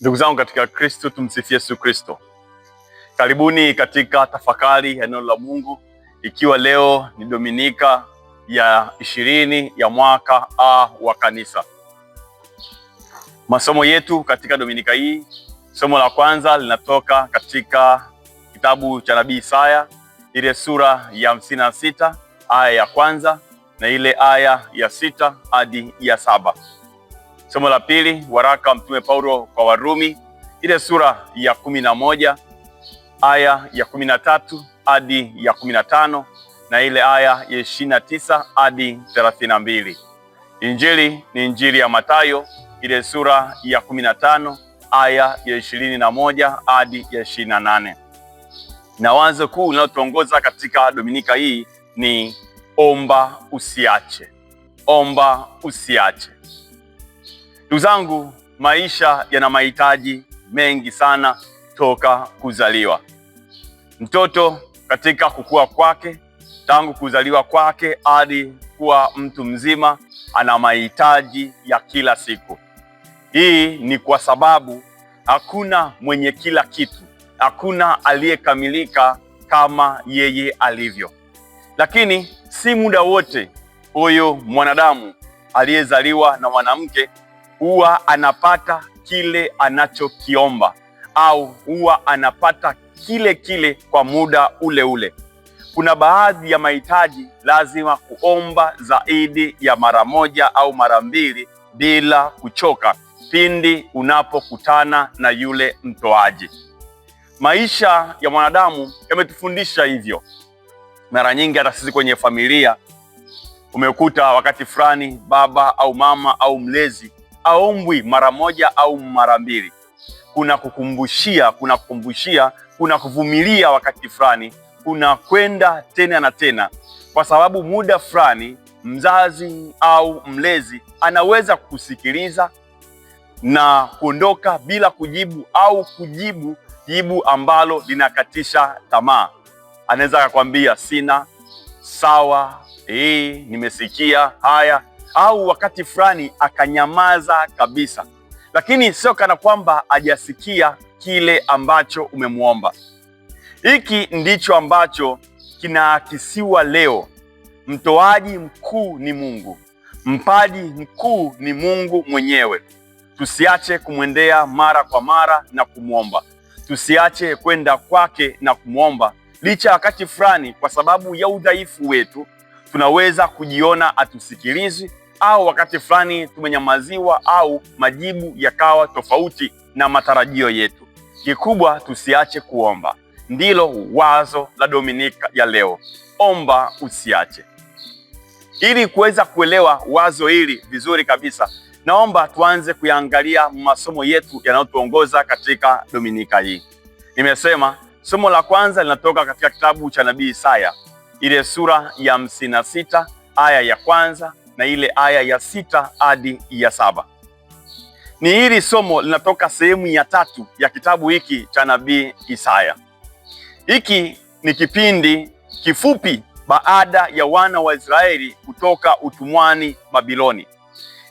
Ndugu zangu katika Kristo, tumsifie Yesu Kristo. Karibuni katika tafakari ya neno la Mungu, ikiwa leo ni Dominika ya 20 ya mwaka A wa kanisa. Masomo yetu katika Dominika hii, somo la kwanza linatoka katika kitabu cha Nabii Isaya, ile sura ya 56 aya ya kwanza na ile aya ya 6 hadi ya 7. Somo la pili, waraka Mtume Paulo kwa Warumi, ile sura ya 11 aya ya 13 hadi ya 15 na ile aya ya 29 hadi 32. Injili ni Injili ya Mathayo, ile sura ya 15 aya ya 21 hadi ya 28. Na wazo kuu linalotuongoza katika Dominika hii ni omba usiache. Omba usiache. Ndugu zangu, maisha yana mahitaji mengi sana toka kuzaliwa. Mtoto katika kukua kwake, tangu kuzaliwa kwake hadi kuwa mtu mzima, ana mahitaji ya kila siku. Hii ni kwa sababu hakuna mwenye kila kitu, hakuna aliyekamilika kama yeye alivyo. Lakini si muda wote huyo mwanadamu aliyezaliwa na mwanamke huwa anapata kile anachokiomba au huwa anapata kile kwa muda ule ule. Kuna baadhi ya mahitaji lazima kuomba zaidi ya mara moja au mara mbili bila kuchoka pindi unapokutana na yule mtoaji. Maisha ya mwanadamu yametufundisha hivyo. Mara nyingi hata sisi kwenye familia umekuta wakati fulani baba au mama au mlezi aombwi mara moja au mara mbili. Kuna kukumbushia, kuna kuvumilia wakati fulani, kuna kwenda tena na tena, kwa sababu muda fulani mzazi au mlezi anaweza kusikiliza na kuondoka bila kujibu au kujibu jibu ambalo linakatisha tamaa. Anaweza akakwambia sina, sawa, nimesikia, haya, au wakati fulani akanyamaza kabisa, lakini sio kana kwamba hajasikia kile ambacho umemuomba. Hiki ndicho ambacho kinaakisiwa leo. Mtoaji mkuu ni Mungu, mpaji mkuu ni Mungu mwenyewe. Tusiache kumwendea mara kwa mara na kumwomba, tusiache kwenda kwake na kumwomba, licha wakati fulani kwa sababu ya udhaifu wetu tunaweza kujiona atusikilizi, au wakati fulani tumenyamaziwa au majibu yakawa tofauti na matarajio yetu. Kikubwa tusiache kuomba. Ndilo wazo la Dominika ya leo. Omba usiache. Ili kuweza kuelewa wazo hili vizuri kabisa, naomba tuanze kuyaangalia masomo yetu yanayotuongoza katika Dominika hii. Nimesema somo la kwanza linatoka katika kitabu cha Nabii Isaya, ile sura ya 56 aya ya kwanza na ile aya ya 6 hadi ya 7. Ni hili somo linatoka sehemu ya 3 ya kitabu hiki cha Nabii Isaya. Hiki ni kipindi kifupi baada ya wana wa Israeli kutoka utumwani Babiloni.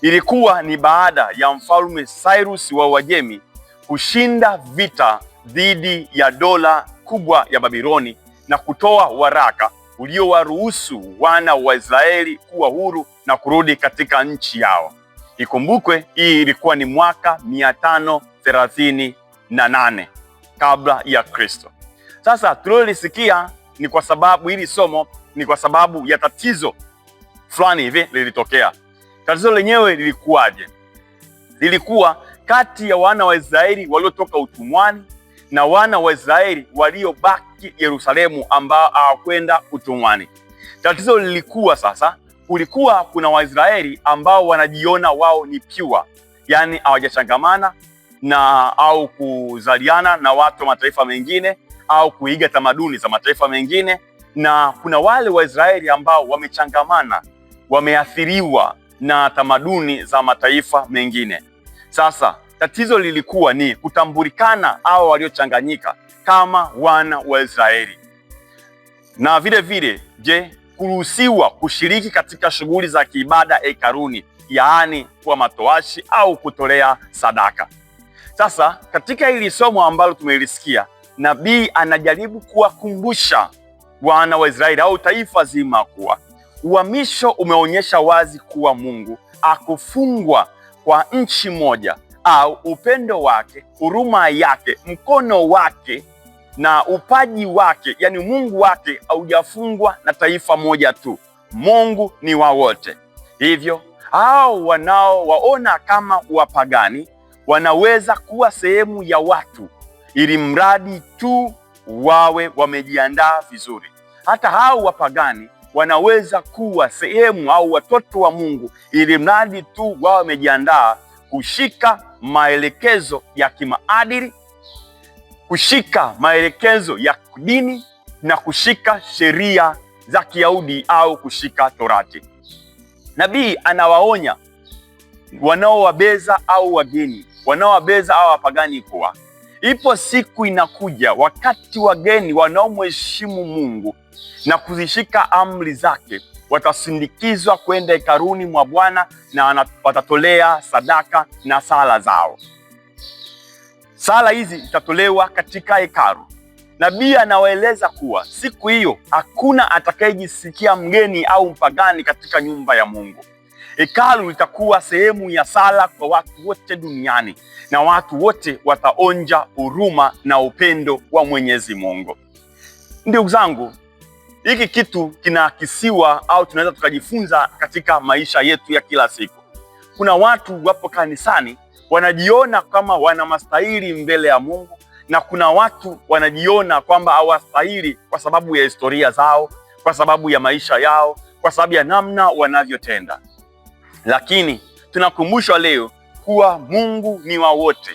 Ilikuwa ni baada ya mfalme Cyrus wa Uajemi kushinda vita dhidi ya dola kubwa ya Babiloni na kutoa waraka uliowaruhusu wana wa Israeli kuwa huru na kurudi katika nchi yao. Ikumbukwe hii ilikuwa ni mwaka 538 kabla ya Kristo. Sasa tulilosikia ni kwa sababu hili somo ni kwa sababu ya tatizo fulani hivi lilitokea. Tatizo lenyewe lilikuwaje? Lilikuwa kati ya wana wa Israeli waliotoka utumwani na wana wa Israeli waliobaki Yerusalemu ambao hawakwenda utumwani. Tatizo lilikuwa sasa, kulikuwa kuna Waisraeli ambao wanajiona wao ni pure, yani hawajachangamana na au kuzaliana na watu wa mataifa mengine au kuiga tamaduni za mataifa mengine, na kuna wale Waisraeli ambao wamechangamana, wameathiriwa na tamaduni za mataifa mengine. Sasa tatizo lilikuwa ni kutambulikana hao waliochanganyika kama wana wa Israeli, na vile vile, je, kuruhusiwa kushiriki katika shughuli za kiibada hekaluni, yaani kuwa matoashi au kutolea sadaka. Sasa katika hili somo ambalo tumelisikia, nabii anajaribu kuwakumbusha wana wa Israeli au taifa zima kuwa uhamisho umeonyesha wazi kuwa Mungu akufungwa kwa nchi moja au upendo wake, huruma yake, mkono wake na upaji wake, yani Mungu wake haujafungwa na taifa moja tu. Mungu ni wa wote. Hivyo hao wanaowaona kama wapagani wanaweza kuwa sehemu ya watu, ili mradi tu wawe wamejiandaa vizuri. Hata hao wapagani wanaweza kuwa sehemu au watoto wa Mungu, ili mradi tu wawe wamejiandaa kushika maelekezo ya kimaadili, kushika maelekezo ya dini na kushika sheria za Kiyahudi au kushika Torati. Nabii anawaonya wanaowabeza au wageni, wanaowabeza au wapagani kuwa ipo siku inakuja wakati wageni wanaomheshimu Mungu na kuzishika amri zake watasindikizwa kwenda hekaluni mwa Bwana na watatolea sadaka na sala zao. Sala hizi zitatolewa katika hekalu. Nabii anawaeleza kuwa siku hiyo hakuna atakayejisikia mgeni au mpagani katika nyumba ya Mungu. Hekalu litakuwa sehemu ya sala kwa watu wote duniani, na watu wote wataonja huruma na upendo wa Mwenyezi Mungu. Ndugu zangu, hiki kitu kinaakisiwa au tunaweza tukajifunza katika maisha yetu ya kila siku. Kuna watu wapo kanisani wanajiona kama wana mastahili mbele ya Mungu, na kuna watu wanajiona kwamba hawastahili kwa sababu ya historia zao, kwa sababu ya maisha yao, kwa sababu ya namna wanavyotenda. Lakini tunakumbushwa leo kuwa Mungu ni wa wote.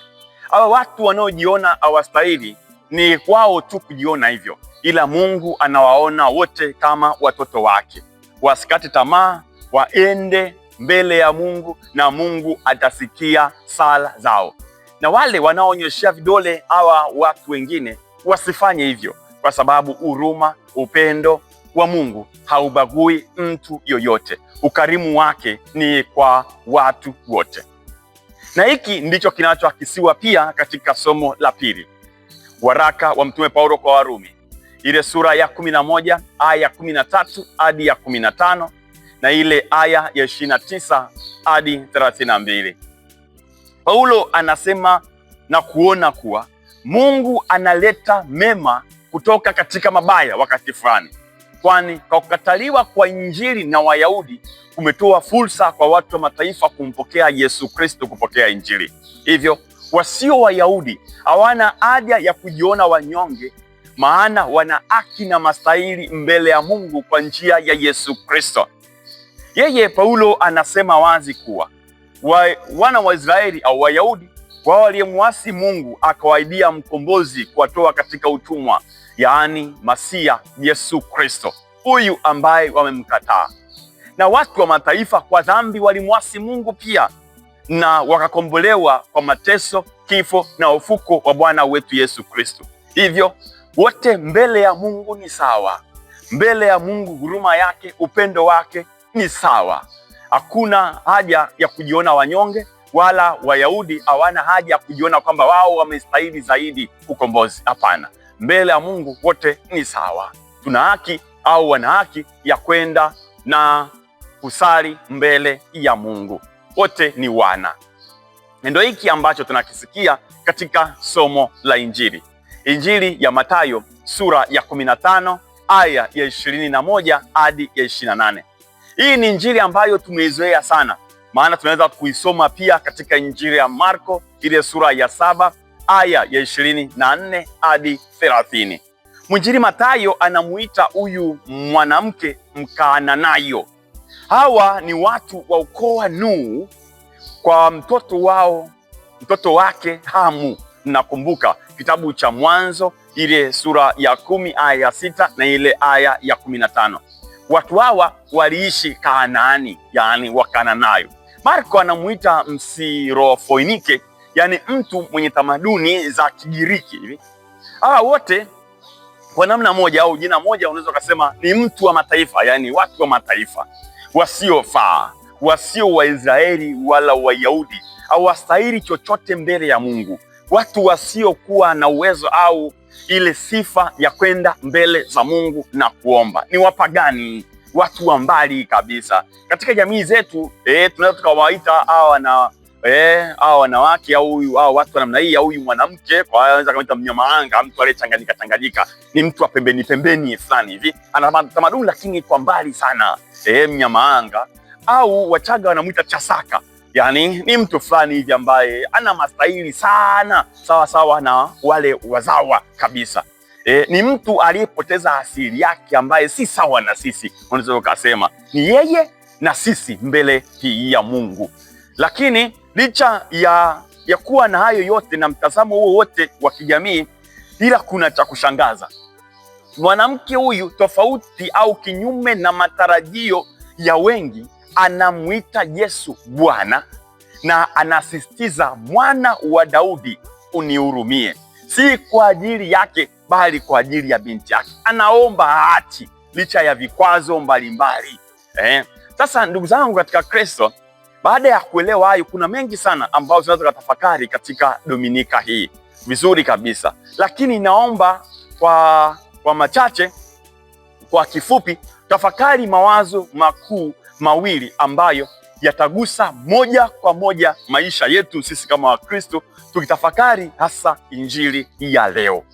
Hawa watu wanaojiona hawastahili ni kwao tu kujiona hivyo, ila Mungu anawaona wote kama watoto wake. Wasikate tamaa, waende mbele ya Mungu na Mungu atasikia sala zao. Na wale wanaonyeshia vidole hawa watu wengine wasifanye hivyo, kwa sababu huruma, upendo wa Mungu haubagui mtu yoyote. Ukarimu wake ni kwa watu wote. Na hiki ndicho kinachoakisiwa pia katika somo la pili, waraka wa Mtume Paulo kwa Warumi, ile sura ya 11 aya ya 13 hadi ya 15 na ile aya ya 29 hadi 32. Paulo anasema na kuona kuwa Mungu analeta mema kutoka katika mabaya wakati fulani, kwani kwa kukataliwa kwa Injili na Wayahudi kumetoa fursa kwa watu wa mataifa kumpokea Yesu Kristo, kupokea Injili. Hivyo wasio Wayahudi hawana haja ya kujiona wanyonge, maana wana haki na mastahili mbele ya Mungu kwa njia ya Yesu Kristo. Yeye Paulo anasema wazi kuwa wana wa Israeli au Wayahudi wao waliyemwasi Mungu akawaidia mkombozi kuwatoa katika utumwa, yaani Masia Yesu Kristo, huyu ambaye wamemkataa. Na watu wa mataifa kwa dhambi walimwasi Mungu pia, na wakakombolewa kwa mateso, kifo na ufuko wa Bwana wetu Yesu Kristo. Hivyo wote mbele ya Mungu ni sawa. Mbele ya Mungu huruma yake, upendo wake ni sawa. Hakuna haja ya kujiona wanyonge, wala Wayahudi hawana haja ya kujiona kwamba wao wamestahili zaidi ukombozi. Hapana, mbele ya Mungu wote ni sawa. Tuna haki au wana haki ya kwenda na kusali mbele ya Mungu. Wote ni wana. Ndio hiki ambacho tunakisikia katika somo la Injili. Injili ya Mathayo sura ya 15 aya ya 21 hadi ya 28. Hii ni Injili ambayo tumeizoea sana, maana tunaweza kuisoma pia katika Injili ya Marko ile sura ya 7 aya ya 24 hadi 30. Mwinjili Mathayo anamuita huyu mwanamke Mkaananayo. Hawa ni watu wa ukoo wa Nuhu kwa mtoto wake Hamu. Mnakumbuka kitabu cha Mwanzo ile sura ya 10 aya ya 6 na ile aya ya 15. Watu hawa waliishi Kanaani, yani Wakananayo. Marko anamuita Msirofoinike, yani mtu mwenye tamaduni za Kigiriki hivi. Hawa wote kwa namna moja au jina moja unaweza kusema ni mtu wa mataifa, yani watu wa mataifa wasiofaa, wasio Waisraeli wala Wayahudi, hawastahili chochote mbele ya Mungu. watu wasiokuwa na uwezo au ile sifa ya kwenda mbele za Mungu na kuomba. Ni wapagani, watu wa mbali kabisa. Katika jamii zetu tunaweza tukawaita hao wanawake au watu wa namna hii, au huyu mwanamke, kwa hiyo anaweza kumuita mnyamaanga, mtu aliyechanganyika, ni mtu wa pembeni fulani hivi, ana tamaduni lakini kwa mbali sana, mnyamaanga. Au Wachaga wanamuita chasaka, yani ni mtu fulani hivi ambaye ana mastahili sana, sawa na wale wazawa kabisa. Ni mtu aliyepoteza asili yake, ambaye si sawa na sisi, unaweza ukasema ni yeye na sisi mbele hii ya Mungu. Lakini licha ya kuwa na hayo yote na mtazamo huo wote wa kijamii, ila kuna cha kushangaza. Mwanamke huyu, tofauti au kinyume na matarajio ya wengi, anamuita Yesu Bwana na anasisitiza, Mwana wa Daudi, unihurumie. Si kwa ajili yake, bali kwa ajili ya binti yake. Anaomba haki licha ya vikwazo mbalimbali. Sasa ndugu zangu katika Kristo, baada ya kuelewa hayo, kuna mengi sana ambayo tunaweza kutafakari katika Dominika hii vizuri kabisa, lakini naomba kwa machache, kwa kifupi, tafakari mawazo makuu mawili ambayo yatagusa moja kwa moja maisha yetu sisi kama Wakristo, tukitafakari hasa injili ya leo.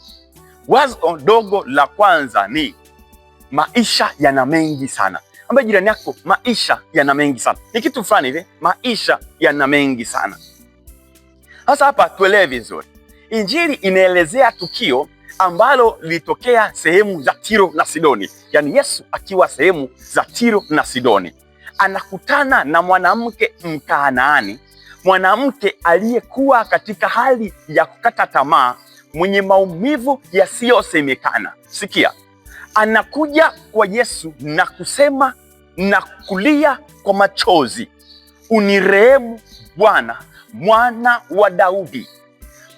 Wazo dogo la kwanza ni maisha yana mengi sana. Ambaye jirani yako, maisha yana mengi sana. Ni kitu fulani hivi, maisha yana mengi sana. Sasa hapa tuelewe vizuri. Injili inaelezea tukio ambalo lilitokea sehemu za Tiro na Sidoni. Yaani Yesu akiwa sehemu za Tiro na Sidoni, anakutana na mwanamke Mkanaani, mwanamke aliyekuwa katika hali ya kukata tamaa, mwenye maumivu yasiyosemekana. Sikia, anakuja kwa Yesu na kusema na kulia kwa machozi, unirehemu Bwana, Mwana wa Daudi,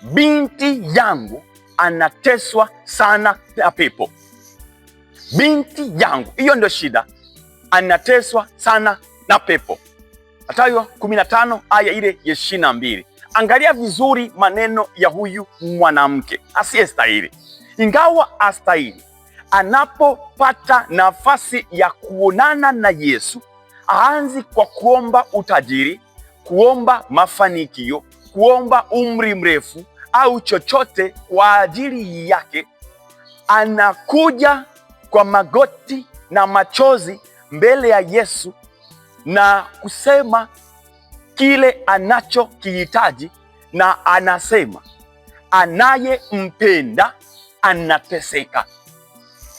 binti yangu anateswa sana na pepo. Binti yangu, hiyo ndio shida, anateswa sana na pepo. Mathayo 15 aya ile ya 22. Angalia vizuri maneno ya huyu mwanamke asiyestahili. Ingawa astahili, anapopata nafasi ya kuonana na Yesu, aanzi kwa kuomba utajiri, kuomba mafanikio, kuomba umri mrefu au chochote kwa ajili yake. Anakuja kwa magoti na machozi mbele ya Yesu na kusema kile anachokihitaji, na anasema anayempenda anateseka.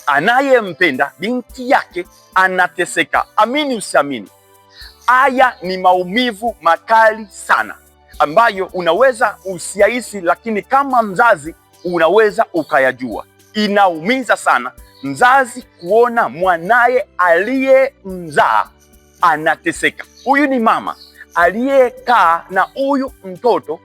Anayempenda binti yake anateseka. Amini usiamini, haya ni maumivu makali sana ambayo unaweza usiyahisi, lakini kama mzazi unaweza ukayajua. Inaumiza sana mzazi kuona mwanaye aliyemzaa anateseka. Huyu ni mama aliyekaa na huyu mtoto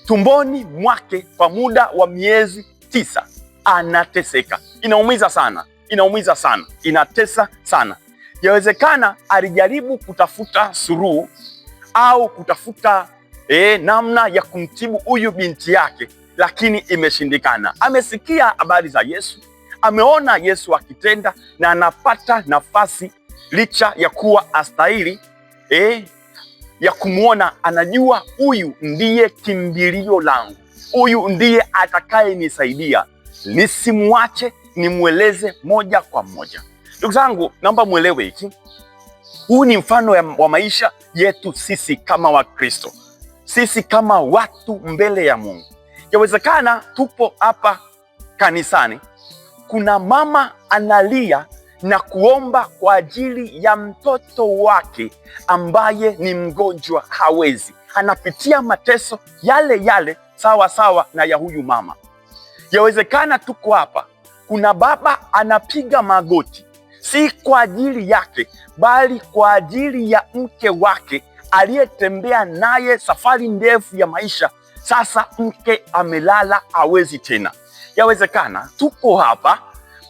tumboni mwake kwa muda wa miezi 9, anateseka. Inaumiza sana, inatesa sana. Yawezekana alijaribu kutafuta suluhu au kutafuta namna ya kumtibu huyu binti yake, lakini imeshindikana. Amesikia habari za Yesu, ameona Yesu akitenda, na anapata nafasi licha ya kuwa astahili ya kumwona. Anajua huyu ndiye kimbilio langu, huyu ndiye atakayenisaidia, nisimwache, nimweleze moja kwa moja. Ndugu zangu, naomba mwelewe hiki. Huu ni mfano wa maisha yetu sisi kama Wakristo, sisi kama watu mbele ya Mungu. Yawezekana tupo hapa kanisani, kuna mama analia na kuomba kwa ajili ya mtoto wake ambaye ni mgonjwa, hawezi, anapitia mateso yale sawa na ya huyu mama. Yawezekana tuko hapa, kuna baba anapiga magoti, si kwa ajili yake, bali kwa ajili ya mke wake aliyetembea naye safari ndefu ya maisha. Sasa mke amelala, hawezi tena. Yawezekana tuko hapa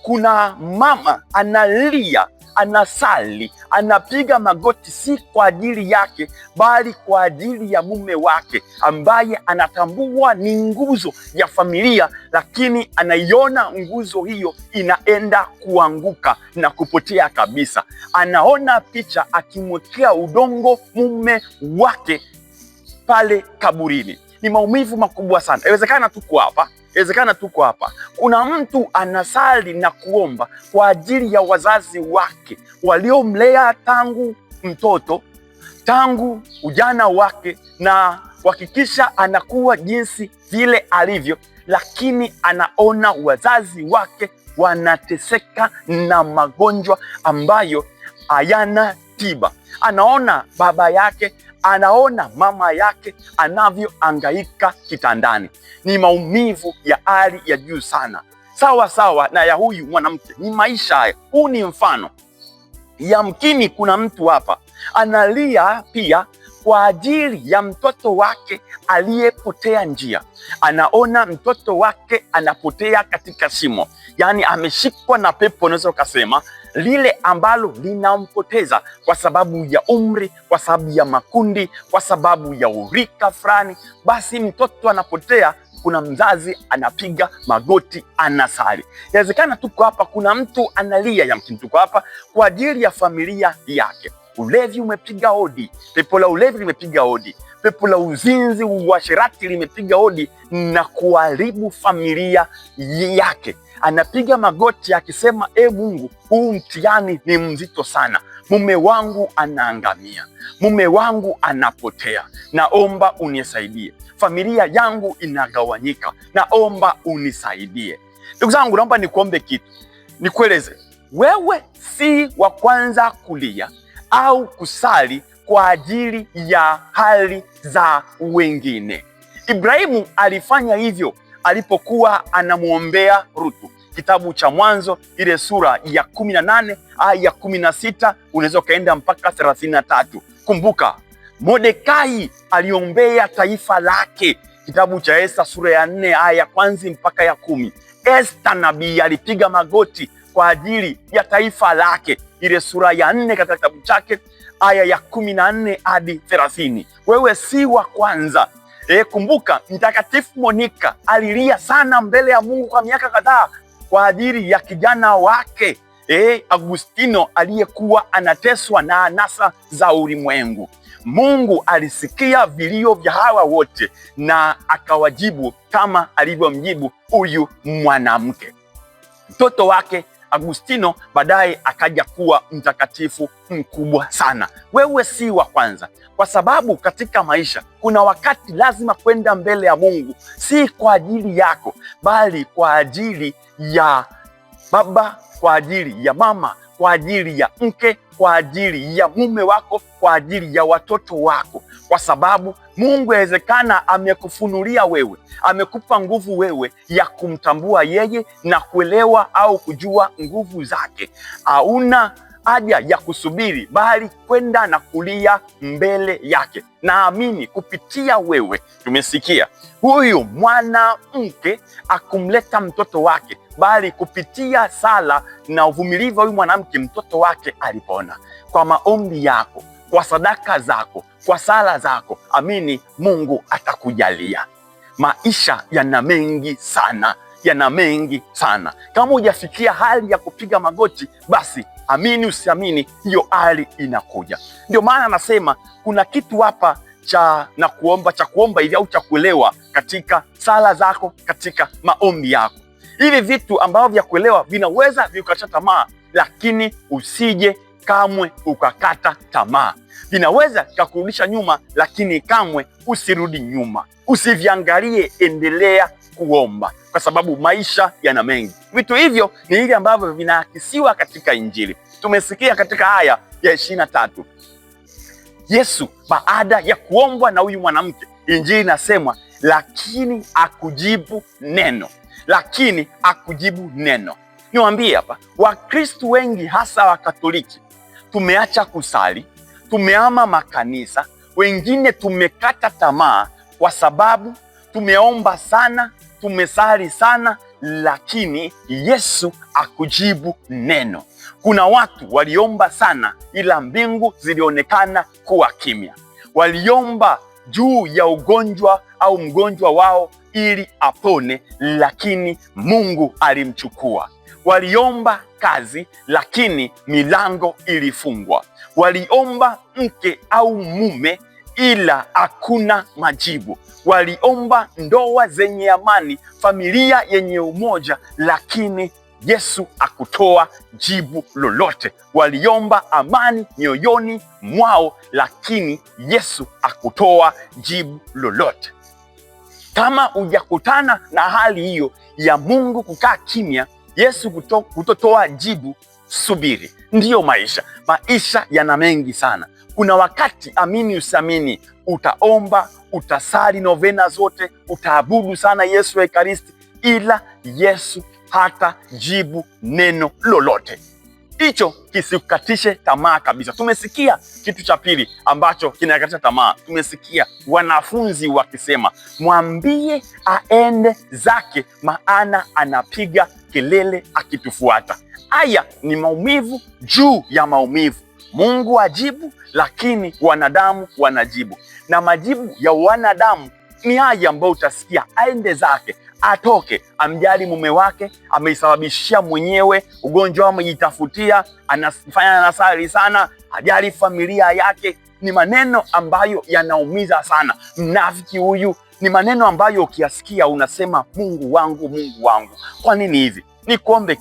kuna mama analia, anasali, anapiga magoti, si kwa ajili yake, bali kwa ajili ya mume wake ambaye anatambua ni nguzo ya familia, lakini anaiona nguzo hiyo inaenda kuanguka na kupotea kabisa. Anaona picha akimwekea udongo mume wake pale kaburini. Ni maumivu makubwa sana. Inawezekana tuko hapa, kuna mtu anasali na kuomba kwa ajili ya wazazi wake waliomlea tangu mtoto, tangu ujana wake, na kuhakikisha anakuwa jinsi vile alivyo, lakini anaona wazazi wake wanateseka na magonjwa ambayo hayana tiba. Anaona baba yake, anaona mama yake anavyohangaika kitandani. Ni maumivu ya hali ya juu sana, sawa na ya huyu mwanamke. Ni maisha haya, huu ni mfano. Yamkini kuna mtu hapa analia pia kwa ajili ya mtoto wake aliyepotea njia. Anaona mtoto wake anapotea katika shimo, yaani ameshikwa na pepo, unaweza ukasema, lile ambalo linampoteza kwa sababu ya umri, kwa sababu ya makundi, kwa sababu ya urika fulani. Basi mtoto anapotea, kuna mzazi anapiga magoti, anasali. Inawezekana tuko hapa, kuna mtu analia, yamkini tuko hapa kwa ajili ya familia yake. Ulevi umepiga hodi, pepo la ulevi limepiga hodi, pepo la uzinzi, uasherati limepiga hodi na kuharibu familia yake. Anapiga magoti akisema, Mungu, huu mtihani ni mzito sana. Mume wangu anaangamia, mume wangu anapotea, naomba unisaidie. Familia yangu inagawanyika, naomba unisaidie. Ndugu zangu, naomba nikuombe kitu, nikueleze. Wewe si wa kwanza kulia au kusali kwa ajili ya hali za wengine. Ibrahimu alifanya hivyo alipokuwa anamwombea Ruthu. Kitabu cha Mwanzo ile sura ya 18 aya ya 16, unaweza ukaenda mpaka 33. Kumbuka, Mordekai aliombea taifa lake. Kitabu cha Esta sura ya 4 aya ya kwanza mpaka ya 10. Esta nabii alipiga magoti kwa ajili ya taifa lake, ile sura ya 4 katika kitabu chake aya ya 14 hadi 30. Wewe si wa kwanza. Kumbuka, Mtakatifu Monica alilia sana mbele ya Mungu kwa miaka kadhaa kwa ajili ya kijana wake Agustino aliyekuwa anateswa na anasa za ulimwengu. Mungu alisikia vilio vya hawa wote na akawajibu kama alivyomjibu huyu mwanamke. Mtoto wake Agustino baadaye akaja kuwa mtakatifu mkubwa sana. Wewe si wa kwanza, kwa sababu katika maisha kuna wakati lazima kwenda mbele ya Mungu, si kwa ajili yako, bali kwa ajili ya baba, kwa ajili ya mama, kwa ajili ya mke, kwa ajili ya mume wako, kwa ajili ya watoto wako, kwa sababu Mungu yawezekana amekufunulia wewe, amekupa nguvu wewe ya kumtambua yeye na kuelewa au kujua nguvu zake. Hauna haja ya kusubiri, bali kwenda na kulia mbele yake. Naamini kupitia wewe tumesikia huyu mwanamke akumleta mtoto wake, bali kupitia sala na uvumilivu wa huyu mwanamke mtoto wake alipona. Kwa maombi yako, kwa sadaka zako, kwa sala zako, amini Mungu atakujalia. Maisha yana mengi sana, yana mengi sana. Kama hujafikia hali ya kupiga magoti, basi amini usiamini, hiyo hali inakuja. Ndio maana anasema kuna kitu hapa cha kuomba hivi au cha kuelewa katika sala zako, katika maombi yako. Hivi vitu ambavyo vya kuelewa vinaweza vikakata tamaa, lakini usije kamwe ukakata tamaa. Vinaweza vikakurudisha nyuma, lakini kamwe usirudi nyuma. Usiviangalie, endelea kuomba, kwa sababu maisha yana mengi. Vitu hivyo ni hivi ambavyo vinaakisiwa katika Injili. Tumesikia katika aya ya 23, Yesu baada ya kuombwa na huyu mwanamke, Injili inasemwa lakini akujibu neno. Lakini akujibu neno. Niwaambie hapa, Wakristo wengi hasa Wakatoliki tumeacha kusali, tumeama makanisa, wengine tumekata tamaa kwa sababu tumeomba sana, tumesali sana, lakini Yesu akujibu neno. Kuna watu waliomba sana, ila mbingu zilionekana kuwa kimya. Waliomba juu ya ugonjwa au mgonjwa wao ili apone, lakini Mungu alimchukua. Waliomba kazi, lakini milango ilifungwa. Waliomba mke au mume, ila hakuna majibu. Waliomba ndoa zenye amani, familia yenye umoja, lakini Yesu hakutoa jibu lolote. Waliomba amani mioyoni mwao, lakini Yesu hakutoa jibu lolote. Kama hujakutana na hali hiyo ya Mungu kukaa kimya, Yesu kutotoa jibu, subiri. Ndiyo maisha. Maisha yana mengi sana. Kuna wakati, amini usiamini, utaomba, utasali novena zote, utaabudu sana Yesu wa Ekaristi, ila Yesu hata jibu neno lolote. Hicho kisikukatishe tamaa kabisa. Tumesikia kitu cha pili ambacho kinakatisha tamaa. Tumesikia wanafunzi wakisema, mwambie aende zake, maana anapiga kelele akitufuata. Haya ni maumivu juu ya maumivu. Mungu ajibu, lakini wanadamu wanajibu, na majibu ya wanadamu ni haya ambayo utasikia: aende zake, atoke, amjali mume wake, ameisababishia mwenyewe ugonjwa, amejitafutia, anafanya nasari sana, hajali familia yake. Ni maneno ambayo yanaumiza sana. Mnafiki huyu. Ni maneno ambayo ukiyasikia unasema, Mungu wangu, Mungu wangu, kwa nini hivi? Nikuombe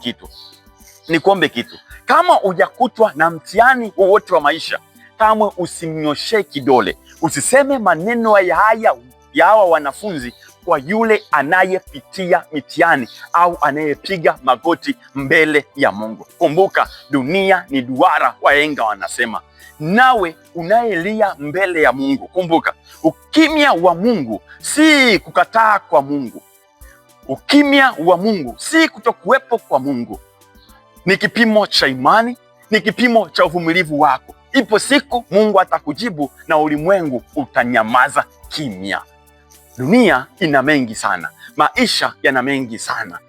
kitu. Kama hujakutwa na mtihani wowote wa maisha, kamwe usimnyoshee kidole. Usiseme maneno haya ya hawa wanafunzi kwa yule anayepitia mitihani au anayepiga magoti mbele ya Mungu. Kumbuka, dunia ni duara, wahenga wanasema. Nawe unayelia mbele ya Mungu, kumbuka, ukimya wa Mungu si kukataa kwa Mungu. Ukimya wa Mungu si kutokuwepo kwa Mungu. Ni kipimo cha imani, ni kipimo cha uvumilivu wako. Ipo siku Mungu atakujibu na ulimwengu utanyamaza kimya. Dunia ina mengi sana, maisha yana mengi sana.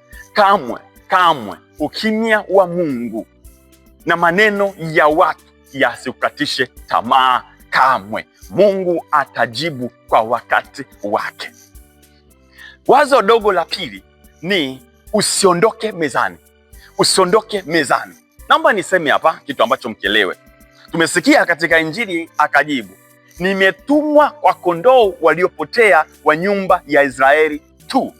Kamwe ukimya wa Mungu na maneno ya watu yasikukatishe tamaa. Kamwe Mungu atajibu kwa wakati wake. Wazo dogo la pili ni usiondoke mezani. Usiondoke mezani. Naomba niseme hapa kitu ambacho mkielewe. Tumesikia katika Injili akajibu, nimetumwa kwa kondoo waliopotea wa nyumba ya Israeli tu.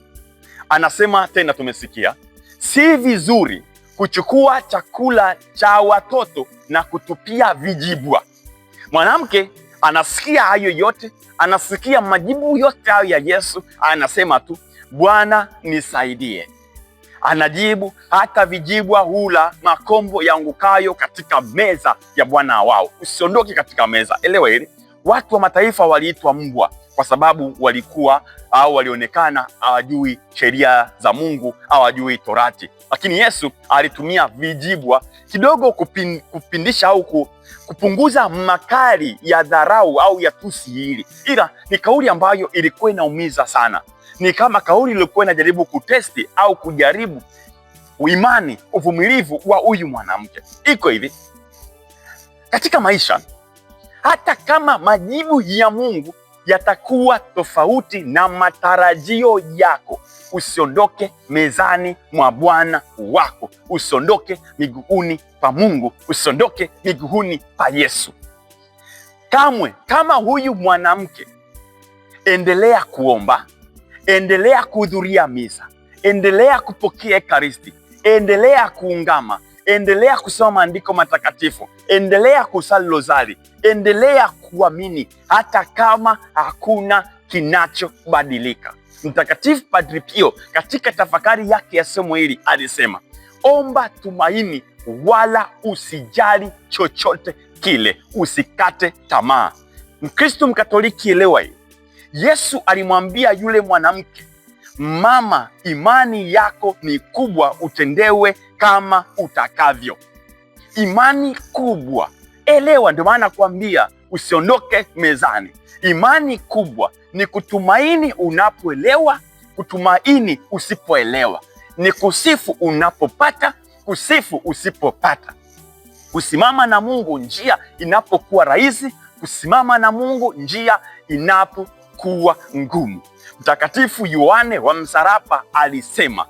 Anasema tena, tumesikia, si vizuri kuchukua chakula cha watoto na kutupia vijibwa. Mwanamke anasikia hayo yote, anasikia majibu yote hayo ya Yesu, anasema tu, Bwana nisaidie. Anajibu, hata vijibwa hula makombo yaangukayo katika meza ya bwana wao. Usiondoke katika meza. Elewa hili, watu wa mataifa waliitwa mbwa kwa sababu walikuwa au walionekana hawajui sheria za Mungu, hawajui Torati. Lakini Yesu alitumia vijibwa kidogo kupindisha au kupunguza makali ya dharau au ya tusi hili. Ila ni kauli ambayo ilikuwa inaumiza sana. Ni kama kauli ilikuwa inajaribu kutesti au kujaribu imani, uvumilivu wa huyu mwanamke. Iko hivi, katika maisha, hata kama majibu ya Mungu yatakuwa tofauti na matarajio yako, usiondoke mezani mwa Bwana wako. Usiondoke miguuni pa Mungu. Usiondoke miguuni pa Yesu. Kamwe, kama huyu mwanamke, endelea kuomba, endelea kuhudhuria misa, endelea kupokea Ekaristi, endelea kuungama, endelea kusoma maandiko matakatifu, endelea kusali rozari, endelea kuamini hata kama hakuna kinachobadilika. Mtakatifu Padre Pio katika tafakari yake ya somo hili alisema, omba tumaini wala usijali chochote kile, usikate tamaa. Mkristo Mkatoliki, elewa hii. Yesu alimwambia yule mwanamke, mama, imani yako ni kubwa, utendewe kama utakavyo. Imani kubwa, elewa. Ndio maana kuambia usiondoke mezani. Imani kubwa ni kutumaini unapoelewa, kutumaini usipoelewa, ni kusifu unapopata, kusifu usipopata. Kusimama na Mungu njia inapokuwa rahisi, kusimama na Mungu njia inapokuwa ngumu. Mtakatifu Yohane wa Msalaba alisema,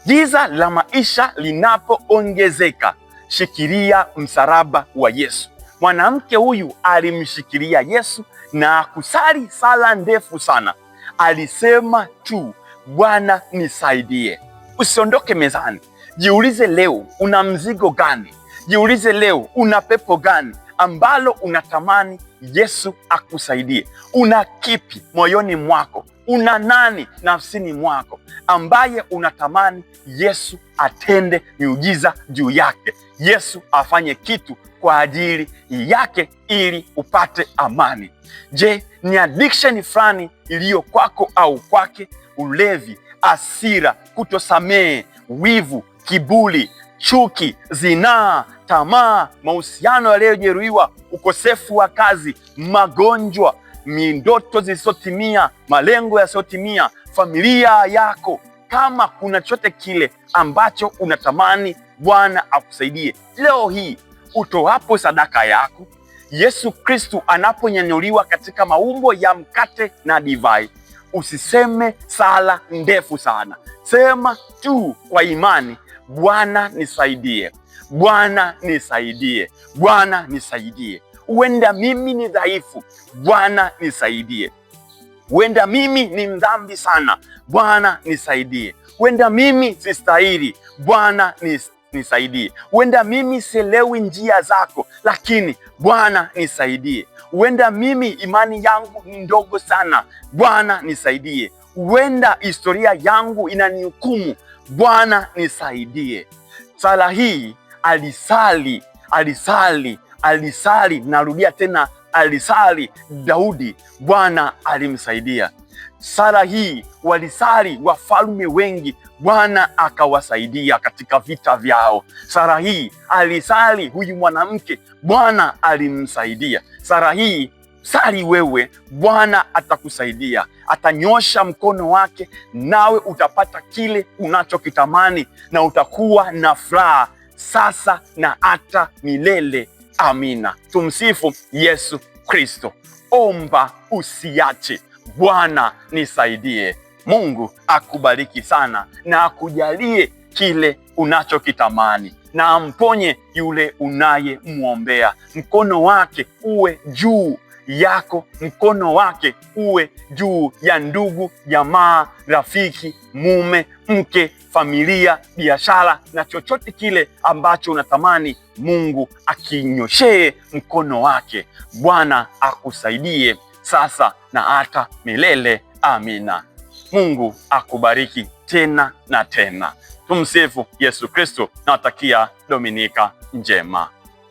giza la maisha linapoongezeka, shikilia msalaba wa Yesu. Mwanamke huyu alimshikilia Yesu na kusali sala ndefu sana. Alisema tu, Bwana nisaidie. Usiondoke mezani. Jiulize leo una mzigo gani? Jiulize leo una pepo gani ambalo unatamani Yesu akusaidie? Una kipi moyoni mwako? Una nani nafsini mwako ambaye unatamani Yesu atende miujiza juu yake, Yesu afanye kitu kwa ajili yake ili upate amani? Je, ni addiction fulani iliyo kwako au kwake? Ulevi, hasira, kutosamehe, wivu, kiburi, chuki, zinaa, tamaa, mahusiano yaliyojeruhiwa, ukosefu wa kazi, magonjwa, ndoto zisizotimia, malengo yasiyotimia, familia yako. Kama kuna chochote kile ambacho unatamani Bwana akusaidie, leo hii utoapo sadaka yako, Yesu Kristu anaponyanyuliwa katika maumbo ya mkate na divai, usiseme sala ndefu sana. Sema tu kwa imani, Bwana nisaidie, Bwana nisaidie, Bwana nisaidie. Huenda mimi ni dhaifu, Bwana nisaidie. Huenda mimi ni mdhambi sana, Bwana nisaidie. Huenda mimi sistahili, Bwana nisaidie. Huenda mimi sielewi njia zako, lakini Bwana nisaidie. Huenda mimi imani yangu ni ndogo sana, Bwana nisaidie. Huenda historia yangu inanihukumu, Bwana nisaidie. Sala hii alisali, narudia tena, alisali Daudi, Bwana alimsaidia. Sala hii walisali wafalme wengi, Bwana akawasaidia katika vita vyao. Sala hii alisali huyu mwanamke, Bwana alimsaidia. Sala hii sali wewe, Bwana atakusaidia, atanyosha mkono wake, nawe utapata kile unachokitamani na utakuwa na furaha sasa na hata milele. Amina. Tumsifu Yesu Kristo. Omba usiache, Bwana nisaidie. Mungu akubariki sana na akujalie kile unachokitamani na amponye yule unayemwombea. Mkono wake uwe juu yako, mkono wake uwe juu ya ndugu, jamaa, rafiki, mume, mke, familia, biashara na chochote kile ambacho unatamani Mungu akinyoshee mkono wake. Bwana akusaidie sasa na hata milele. Amina. Mungu akubariki tena na tena. Tumsifu Yesu Kristo. Nawatakia Dominika njema.